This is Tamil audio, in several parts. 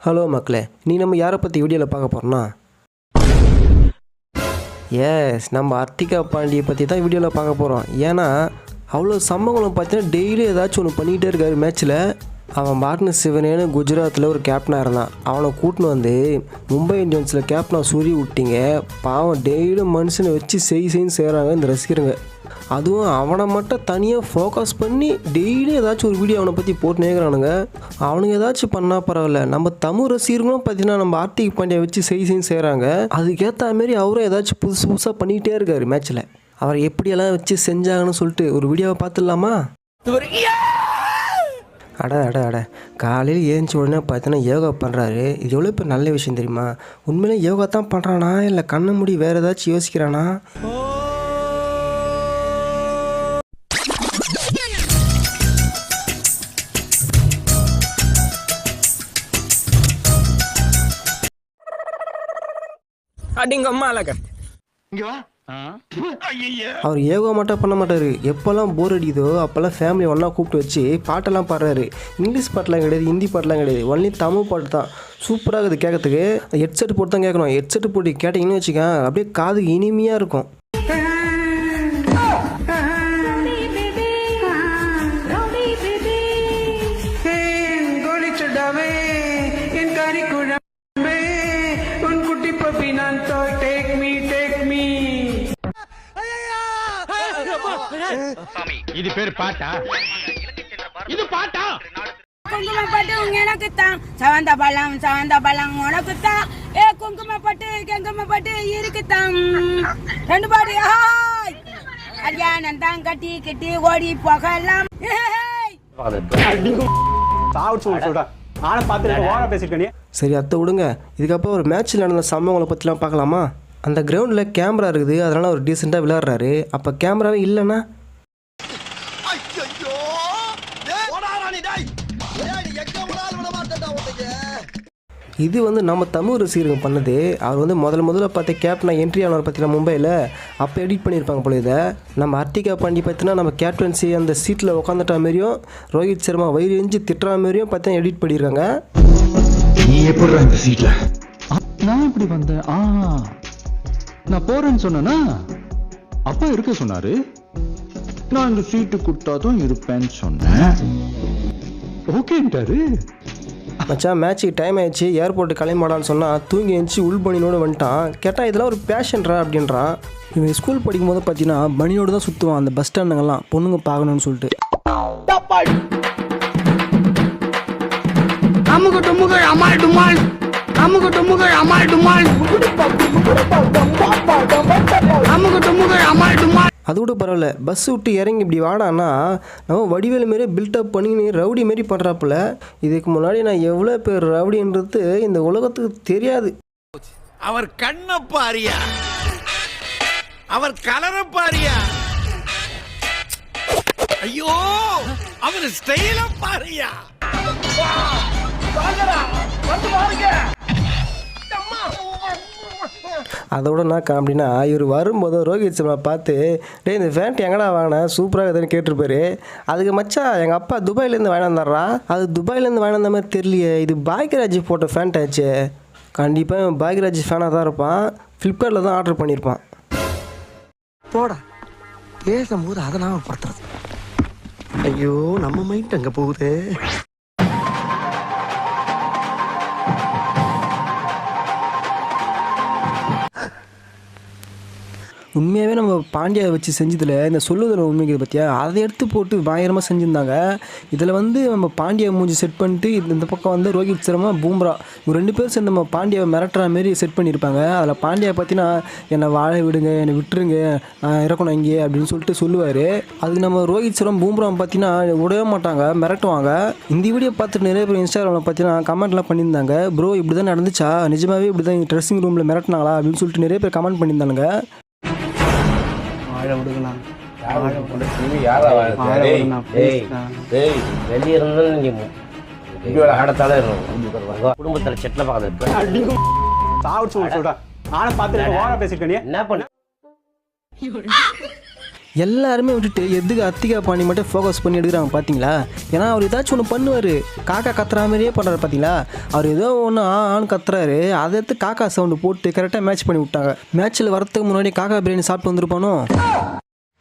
ஹலோ மக்களே, நீ நம்ம யாரை பற்றி வீடியோவில் பார்க்க போகிறோன்னா நம்ம அர்த்திகா பாண்டியை பற்றி தான் வீடியோவில் பார்க்க போகிறோம். ஏன்னா அவ்வளோ சம்பவங்களும் பார்த்தீங்கன்னா டெய்லி ஏதாச்சும் ஒன்று பண்ணிக்கிட்டே இருக்காரு. மேட்ச்சில் அவன் பாட்னு சிவனேன்னு குஜராத்தில் ஒரு கேப்டனாக இருந்தான். அவனை கூட்டின்னு வந்து மும்பை இந்தியன்ஸில் கேப்டனாக சூரிய விட்டிங்க. பாவம் டெய்லியும் மனுஷனை வச்சு செய்ன்னு செய்கிறாங்க இந்த ரசிகருங்க. அதுவும் அவனை மட்டும் தனியாக ஃபோக்கஸ் பண்ணி டெய்லி ஏதாச்சும் ஒரு வீடியோ அவனை பற்றி போட்டு நேர்கிறானுங்க. அவனுங்க ஏதாச்சும் பண்ணால் பரவாயில்ல, நம்ம தமிழ் ரசிகர்களும் பார்த்தீங்கன்னா நம்ம ஆர்த்திக் பாண்டியா வச்சு செய்ன்னு செய்கிறாங்க. அதுக்கேற்ற மாரி அவரும் ஏதாச்சும் புதுசாக பண்ணிக்கிட்டே இருக்காரு. மேட்ச்சில் அவரை எப்படியெல்லாம் வச்சு செஞ்சாங்கன்னு சொல்லிட்டு ஒரு வீடியோவை பார்த்துடலாமா? அட காலையில் ஏஞ்சி உடனே பார்த்தீங்கன்னா யோகா பண்ணுறாரு. இது எவ்வளோ இப்போ நல்ல விஷயம் தெரியுமா? உண்மையிலே யோகா தான் பண்ணுறானா இல்லை கண்ணை மூடி வேறு ஏதாச்சும் யோசிக்கிறானா? அவர் யோகா மட்டும் பண்ண மாட்டார். எப்போல்லாம் போர் அடிக்குதோ அப்போல்லாம் ஃபேமிலி ஒன்றா கூப்பிட்டு வச்சு பாட்டெல்லாம் பாடுறாரு. இங்கிலீஷ் பாட்டெலாம் கிடையாது, ஹிந்தி பாட்டெலாம் கிடையாது, ஒன்லி தமிழ் பாட்டு தான். சூப்பராக இருக்குது கேட்கறதுக்கு. ஹெட்செட் போட்டு தான் கேட்கணும். ஹெட்செட் போட்டு கேட்டிங்கன்னு வச்சுக்கேன் அப்படியே காதுக்கு இனிமையாக இருக்கும். இது பேர் பாட்டா? இது பாட்டா? குங்குமப்பட்டு எனக்கு தான் சவந்த பழம் உனக்கு தான். குங்குமப்பட்டு கங்குமப்பட்டு இருக்குதான். ரெண்டு பாட்டு கல்யாணம் தான் கட்டி ஓடி போகலாம். சரி அத்தை விடுங்க. இதுக்கப்புறம் ஒரு மேட்ச்சில் நடந்த சம்பவங்களை பற்றிலாம் பார்க்கலாமா? அந்த கிரவுண்டில் கேமரா இருக்குது, அதனால் அவர் டீசெண்டாக விளையாடுறாரு. அப்போ கேமராவே இல்லைன்னா இது நம்ம தமிழ் ரசிகர்கள் பண்ணது. அவர் முதல்ல பார்த்து கேப்டனாக என்ட்ரி ஆனவர் பற்றினா மும்பையில் அப்போ எடிட் பண்ணியிருப்பாங்க போல. இதை நம்ம அர்த்திகா பாண்டி பார்த்தினா நம்ம கேப்டன்சி அந்த சீட்டில் உட்காந்துட்டா மாரியும் ரோஹித் சர்மா வயிறு எஞ்சி திட்டுற மாரியும் பார்த்தா எடிட் பண்ணியிருக்காங்க. நீ எப்படி இந்த சீட்ல நான் இப்படி வந்தேன்? நான் போறேன்னு சொன்னா அப்பா இருக்க சொன்னாரு. நான் இந்த சீட்டு கொடுத்தாதான் இருப்பேன்னு சொன்னேன். ஓகேன்ட்டாரு. மச்சான் மேட்ச்சுக்கு டைம் ஆயிடுச்சு, ஏர்போர்ட்டு கிளம்பாடான்னு சொன்னால் தூங்கி எழுந்துச்சி உள் பனியோடு வந்துட்டான். கேட்டால் இதெல்லாம் ஒரு பேஷன்ரா அப்படின்றான். இவன் ஸ்கூல் படிக்கும் போது பார்த்தீங்கன்னா பனியோடு தான் சுற்றுவான் அந்த பஸ் ஸ்டாண்டுங்கெல்லாம் பொண்ணுங்க பார்க்கணுன்னு சொல்லிட்டு. அது கூட பரவாயில்ல, பஸ் விட்டு இறங்கி இப்படி வாடான்னா நம்ம வடிவேலு மாரி பில்டப் பண்ணி ரவுடி மாரி பண்ணுறாப்புல. இதுக்கு முன்னாடி நான் எவ்வளோ பேர் ரவுடின்றது இந்த உலகத்துக்கு தெரியாது. அவர் கண்ண பாரியா, அவர் கலர பாரியா, ஐயோ அவர் ஸ்டைல பாரியா. அதோட நான் காமெடினா இவர் வரும்போது ரோஹித் சர்மா பார்த்து டே இந்த ஃபேண்ட் எங்கடா வாங்கினேன் சூப்பராக இருக்குதுன்னு கேட்டிருப்பாரு. அதுக்கு மச்சான் எங்கள் அப்பா துபாயிலேருந்து வாங்கி வந்தாரா. அது துபாயிலேருந்து வாங்கி வந்த மாதிரி தெரியலையே, இது பாக்யராஜ் போட்ட ஃபேண்ட் ஆச்சு. கண்டிப்பாக பாக்யராஜ் ஃபேனாக தான் இருப்பான். ஃப்ளிப்கார்ட்டில் தான் ஆர்டர் பண்ணியிருப்பான். போடா பேசும்போது அதெல்லாம் படுத்துறது. ஐயோ நம்ம மைண்ட் அங்கே போகுது. உண்மையாகவே நம்ம பாண்டியாவை வச்சு செஞ்சதில் இந்த சொல்லுதல் உண்மைக்கு பார்த்தியா, அதை எடுத்து போட்டு பயங்கரமாக செஞ்சுருந்தாங்க. இதில் நம்ம பாண்டியா மூஞ்சி செட் பண்ணிட்டு இந்த பக்கம் ரோஹித் சர்மா பூம்ரா இவங்க ரெண்டு பேரும் சேர்ந்து நம்ம பாண்டியாவை மிரட்டுற மாரி செட் பண்ணியிருப்பாங்க. அதில் பாண்டியா பார்த்தீங்கன்னா என்னை வாழ விடுங்க, என்னை விட்டுருங்க, நான் இறக்கணும் இங்கே அப்படின்னு சொல்லிட்டு சொல்லுவார். அதுக்கு நம்ம ரோஹித் சர்மா பூம்ரா பார்த்தீங்கன்னா விடவே மாட்டாங்க, மிரட்டுவாங்க. இந்த வீடியோ பார்த்துட்டு நிறைய பேர் இன்ஸ்டாகிராமில் பார்த்தீங்கன்னா கமெண்ட்லாம் பண்ணியிருந்தாங்க. ப்ரோ இப்படி தான் நடந்துச்சா, நிஜமாகவே இப்படி தான் ட்ரெஸ்ஸிங் ரூமில் மிரட்டினாங்களா அப்படின்னு சொல்லிட்டு நிறைய பேர் கமெண்ட் பண்ணியிருந்தாங்க. குடும்பத்துல செட்ல பாக்குறது என்ன பண்ண எல்லாருமே விட்டுட்டு எதுக்கு அத்திகா பாண்டி மட்டும் ஃபோக்கஸ் பண்ணி எடுக்கிறாங்க பார்த்தீங்களா? ஏன்னா அவர் ஏதாச்சும் ஒன்று பண்ணுவார், காக்கா கத்துற மாதிரியே பண்ணுறாரு பார்த்தீங்களா? அவர் ஏதோ ஒன்று ஆன்னு கத்துறாரு, அதை எடுத்து காக்கா சவுண்டு போட்டு கரெக்டாக மேட்ச் பண்ணி விட்டாங்க. மேட்ச்சில் வரத்துக்கு முன்னாடி காக்கா பிரியாணி சாப்பிட்டு வந்திருப்பானோ?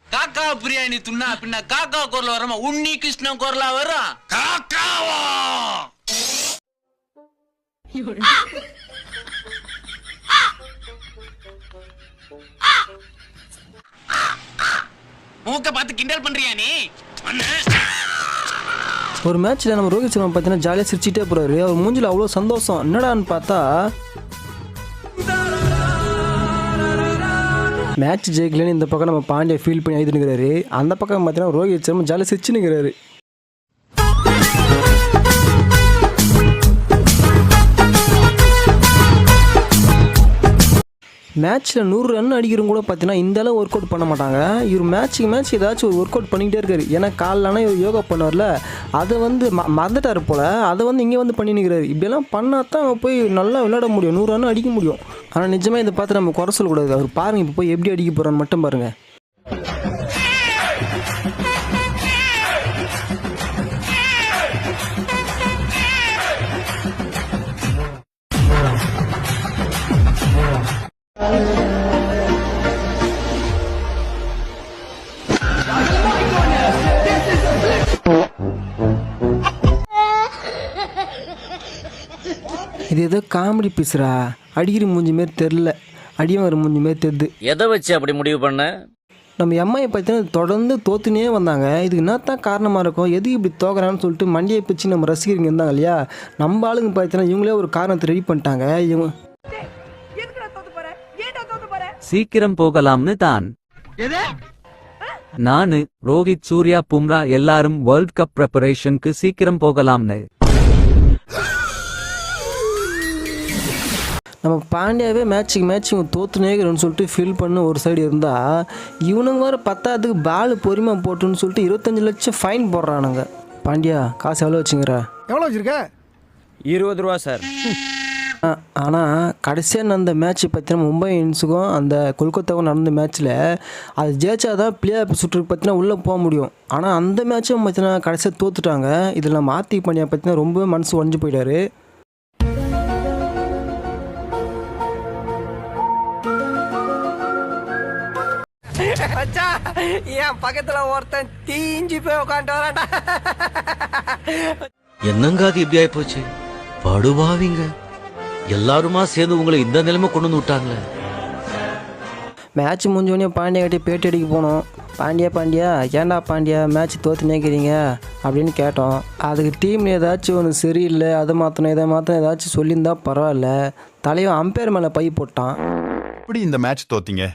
காக்கா பிரியாணி துண்ணா பின்ன காக்கா குரல் வரமா உன்னி கிருஷ்ணன் குரலா வரும். காக்காவா மூக்க பார்த்து கிண்டல் பண்றியா நீ? ஒரு மேட்ச்சில் நம்ம ரோஹித் சர்மா பார்த்தீங்கன்னா ஜாலியாக சிரிச்சிட்டே போகிறாரு. அவர் மூஞ்சில் அவ்வளோ சந்தோஷம். என்னடான்னு பார்த்தா மேட்ச் ஜெயிக்கலன்னு இந்த பக்கம் நம்ம பாண்டியா ஃபீல் பண்ணி எழுதினுக்கிறாரு. அந்த பக்கம் பார்த்தீங்கன்னா ரோஹித் சர்மா ஜாலியாக சிரிச்சுன்னுக்கிறாரு. மேட்ச்சில் 100 ரன் அடிக்கிறவங்க கூட பார்த்தீங்கன்னா இந்த அளவு ஒர்க் அவுட் பண்ண மாட்டாங்க. இவர் மேட்ச்சுக்கு மேட்ச் ஏதாச்சும் ஒரு ஒர்க் அவுட் பண்ணிக்கிட்டே இருக்காரு. ஏன்னா காலைலானா இவர் யோகா பண்ணுவார்ல, அதை வந்து மறந்துட்டார் போல், அதை வந்து இங்கே வந்து பண்ணினுக்கிறாரு. இப்படியெல்லாம் பண்ணால் தான் போய் நல்லா விளையாட முடியும், 100 ரன் அடிக்க முடியும். ஆனால் நிஜமாக இதை பார்த்து நம்ம குறை சொல்லக்கூடாது. அவர் பாருங்கள் இப்போ போய் எப்படி அடிக்க போகிறான்னு மட்டும் பாருங்கள். இது ஏதோ காமெடி பீஸ்ரா, அடிக்கிற மூஞ்சி மாரி தெரில, அடிவாங்கிற மூஞ்சி மாரி தெரியுது. எதை வச்சு அப்படி முடிவு பண்ண? நம்ம எம்ஐயை பார்த்தீங்கன்னா தொடர்ந்து தோத்துனே வந்தாங்க. இதுக்கு என்னத்தான் காரணமாக இருக்கும், எதுக்கு இப்படி தோக்குறான்னு சொல்லிட்டு மண்டியை பிச்சு நம்ம ரசிகருங்க இருந்தாங்க இல்லையா, நம்ம ஆளுங்க பார்த்தீங்கன்னா இவங்களே ஒரு காரணத்தை ரெடி பண்ணிட்டாங்க. இவங்க சீக்கிரம் போகலாம்னு தான். நானு ரோஹித் சூர்யா பும்ரா எல்லாரும் வேர்ல்ட் கப் ப்ரிப்பரேஷனுக்கு சீக்கிரம் போகலாம்னு. நம்ம பாண்டியாவே மேட்ச் இவங்க தோத்துனேக்கிறோன்னு சொல்லிட்டு ஃபீல் பண்ண ஒரு சைடு இருந்தால், இவனுங்க வேறு பத்தாவதுக்கு பால் பொறுமையாக போட்டுன்னு சொல்லிட்டு 25 லட்சம் ஃபைன் போடுறானுங்க. பாண்டியா காசு எவ்வளோ வச்சுங்கிற? எவ்வளோ வச்சிருக்க? 20 ரூபா சார். ஆனால் கடைசியாக நடந்த மேட்ச் பார்த்தீங்கன்னா மும்பை இந்தியன்ஸுக்கும் அந்த கொல்கத்தாவுக்கும் நடந்த மேட்ச்சில் அது ஜெயிச்சா தான் பிளே ஆஃப் சுற்றுக்கு பார்த்தீங்கன்னா உள்ளே போக முடியும். ஆனால் அந்த மேட்சும் பார்த்தீங்கன்னா கடைசியாக தோத்துட்டாங்க. இதில் நம்ம ஆர்த்திக் பாண்டியா பார்த்தீங்கன்னா ரொம்பவே மனசு உடஞ்சி போயிட்டாரு. என் பக்கத்துல ஒருத்தன் தீஞ்சு போய் உட்காந்து வரான்டா. என்னங்க அது இப்படி ஆயி போச்சு? படுபாவிங்க எல்லாருமா சேர்ந்து உங்களை இந்த நிலைமை கொண்டு வந்து விட்டாங்களே. மேட்ச் முடிஞ்சோடனே பாண்டியா கிட்டே பேட்டி அடிக்க போனோம். பாண்டியா ஏன்டா பாண்டியா மேட்ச் தோற்று நினைக்கிறீங்க அப்படின்னு கேட்டோம். அதுக்கு டீமில் ஏதாச்சும் ஒன்று சரியில்லை, அதை மாற்றணும் இதை மாற்றணும் ஏதாச்சும் சொல்லியிருந்தா பரவாயில்ல. தலைவன் அம்பையர் மேலே பை போட்டான். எப்படி இந்த மேட்ச் தோத்தீங்க?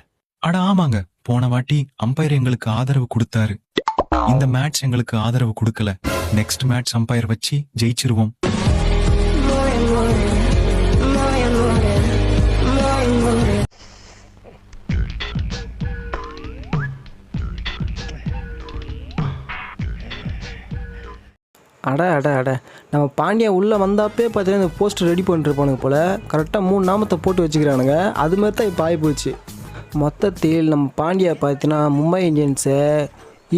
அட ஆமாங்க, போன வாட்டி அம்பையர் எங்களுக்கு ஆதரவு கொடுத்தாரு. இந்த மேட்ச் எங்களுக்கு ஆதரவு கொடுக்கல. நெக்ஸ்ட் மேட்ச் அம்பையர் வச்சு ஜெயிச்சிருவோம். அட நம்ம பாண்டியா உள்ளே வந்தாப்பே பார்த்தீங்கன்னா இந்த போஸ்டர் ரெடி பண்ணிருப்பானுங்க போல். கரெக்டாக 3 நாமத்தை போட்டு வச்சுக்கிறானுங்க. அது மாதிரி தான் இப்போ ஆகிப்போச்சு. மொத்தத்தில் நம்ம பாண்டியா பார்த்தீங்கன்னா மும்பை இந்தியன்ஸை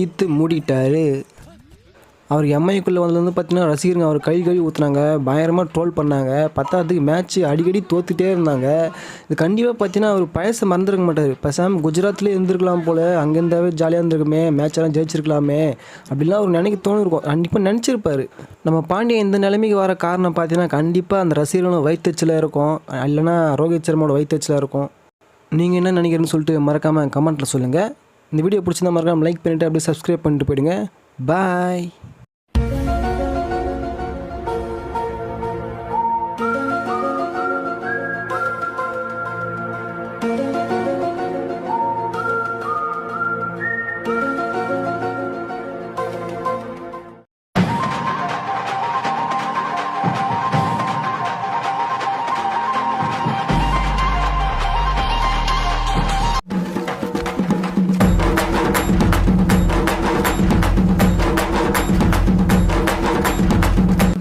ஈர்த்து மூடிட்டாரு. அவர் எம்ஐக்குள்ளே வந்ததுலேருந்து பார்த்தீங்கன்னா ரசிகருங்க அவர் கழுவி ஊற்றுனாங்க, பயங்கரமாக ட்ரோல் பண்ணாங்க. பத்தாவதுக்கு மேட்ச்சு அடிக்கடி தோத்துட்டே இருந்தாங்க. இது கண்டிப்பாக பார்த்தீங்கன்னா அவர் பழசை மறந்துருக்க மாட்டார். பேசாமல் குஜராத்லேயே இருந்திருக்கலாம் போல், அங்கேருந்தாவே ஜாலியாக இருந்திருக்குமே, மேட்செல்லாம் ஜெயிச்சிருக்கலாமே அப்படின்லாம் அவர் நினைக்க தோணிருக்கும். கண்டிப்பாக நினச்சிருப்பார். நம்ம பாண்டியா இந்த நிலைமைக்கு வர காரணம் பார்த்தீங்கன்னா கண்டிப்பாக அந்த ரசிகர்களோட வயிற்றுச்சலாக இருக்கும், இல்லைனா ரோஹித் சர்மாவோட வயிற்றுச்சலாக இருக்கும். நீங்கள் என்ன நினைக்கிறேன்னு சொல்லிட்டு மறக்காமல் கமெண்ட்டில் சொல்லுங்கள். இந்த வீடியோ பிடிச்சிருந்தா மறக்காமல் லைக் பண்ணிவிட்டு அப்படியே சப்ஸ்கிரைப் பண்ணிட்டு போயிடுங்க. பாய்.